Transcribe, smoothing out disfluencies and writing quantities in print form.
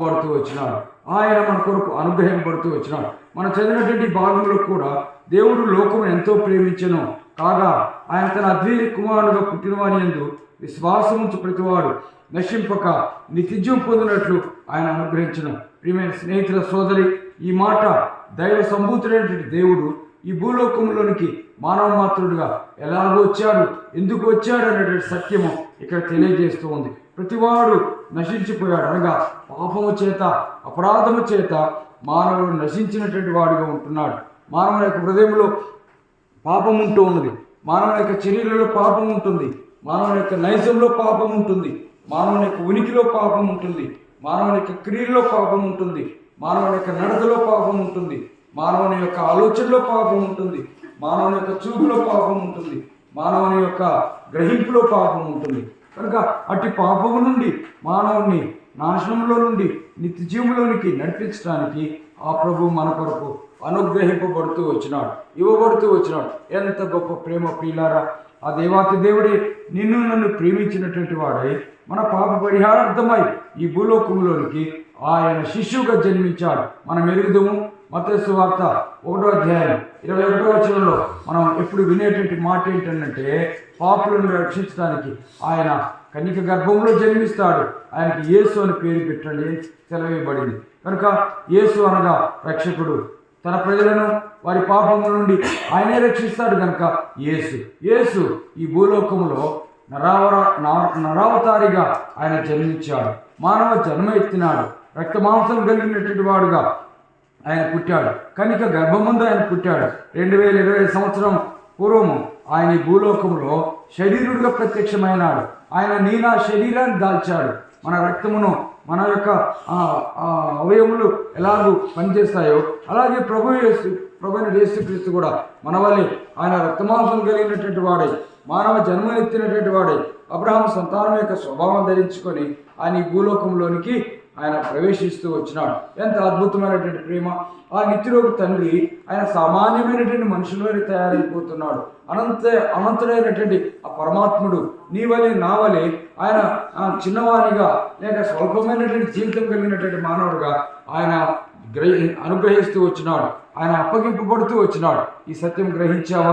పంపబడుతూ వచ్చినాడు. ఆయన మన కొరకు అనుగ్రహింపబడుతూ వచ్చినాడు. మనం చదివినటువంటి భాగంలో కూడా దేవుడు లోకము ఎంతో ప్రేమించెను కాగా ఆయన తన అద్వితీయ కుమారుడుగా పుట్టినవాని యందు విశ్వాసముంచు ప్రతివాడు నశింపక నిత్యజీవం పొందినట్లు ఆయన అనుగ్రహించను. ప్రియమైన స్నేహితుల సోదరి, ఈ మాట దైవ సంభూతుడైనటువంటి దేవుడు ఈ భూలోకంలోనికి మానవ మాత్రుడుగా ఎలాగో వచ్చాడు, ఎందుకు వచ్చాడు అనేటువంటి సత్యము ఇక్కడ తెలియజేస్తూ ఉంది. ప్రతివాడు నశించిపోయాడు, అనగా పాపము చేత అపరాధము చేత మానవుడు నశించినటువంటి వాడిగా ఉంటున్నాడు. మానవుని యొక్క హృదయంలో పాపం ఉంటూ ఉన్నది, మానవుని యొక్క శరీరంలో పాపం ఉంటుంది, మానవుని యొక్క నైజంలో పాపం ఉంటుంది, మానవుని యొక్క ఉనికిలో పాపం ఉంటుంది, మానవుని యొక్క క్రియలో పాపం ఉంటుంది, మానవుని యొక్క నడతలో పాపం ఉంటుంది, మానవుని యొక్క ఆలోచనలో పాపం ఉంటుంది, మానవుని యొక్క చూపులో పాపం ఉంటుంది, మానవుని యొక్క గ్రహింపులో పాపం ఉంటుంది. కనుక అట్టి పాపము నుండి మానవుని నాశనంలో నుండి నిత్య జీవంలోనికి నడిపించడానికి ఆ ప్రభు మన కొరకు అనుగ్రహింపబడుతూ వచ్చినాడు, ఇవ్వబడుతూ వచ్చినాడు. ఎంత గొప్ప ప్రేమ ప్రియులారా! ఆ దేవాతి దేవుడే నిన్ను నన్ను ప్రేమించినటువంటి వాడై మన పాప పరిహారార్థమై ఈ భూలోకంలోనికి ఆయన శిశువుగా జన్మించాడు. మనం ఎరుగుదము. మత్తయి సువార్త 1వ అధ్యాయం 21వ వచనంలో మనం ఎప్పుడు వినేటువంటి మాట ఏంటంటే, పాపులను రక్షించడానికి ఆయన కన్యక గర్భంలో జన్మిస్తాడు, ఆయనకి యేసు అని పేరు పెట్టండి సెలవేయబడింది. కనుక యేసు అనగా రక్షకుడు. తన ప్రజలను వారి పాపముల నుండి ఆయనే రక్షిస్తాడు. కనుక యేసు ఈ భూలోకంలో నరావతారిగా ఆయన జన్మించాడు, మానవ జన్మ ఎత్తినాడు, రక్త మాంసం కలిగినటువంటి వాడుగా ఆయన పుట్టాడు, కనిక గర్భమందు ఆయన పుట్టాడు. 2020 సంవత్సరం పూర్వము ఆయన ఈ భూలోకంలో శరీరుడిగా ప్రత్యక్షమైనాడు. ఆయన నీనా శరీరాన్ని దాల్చాడు. మన రక్తమును, మన యొక్క అవయములు ఎలాగూ పనిచేస్తాయో అలాగే ప్రభు యేసుక్రీస్తు కూడా మన వల్లే ఆయన రక్తమాంసం కలిగినటువంటి వాడై, మానవ జన్మనెత్తినటువంటి వాడై, అబ్రహాము సంతానం యొక్క స్వభావం ధరించుకొని ఆయన ఈ భూలోకంలోనికి ఆయన ప్రవేశిస్తూ వచ్చినాడు. ఎంత అద్భుతమైనటువంటి ప్రేమ! ఆ నిత్యులోకి తండ్రి ఆయన సామాన్యమైనటువంటి మనుషులవలే తయారైపోతున్నాడు. అనంతుడైనటువంటి ఆ పరమాత్ముడు నీ వలె నా వలె ఆయన చిన్నవానిగా లేక స్వల్పమైనటువంటి జీవితం కలిగినటువంటి మానవుడుగా ఆయన అనుగ్రహిస్తూ వచ్చినాడు, ఆయన అప్పగింపబడుతూ వచ్చినాడు. ఈ సత్యం గ్రహించావా?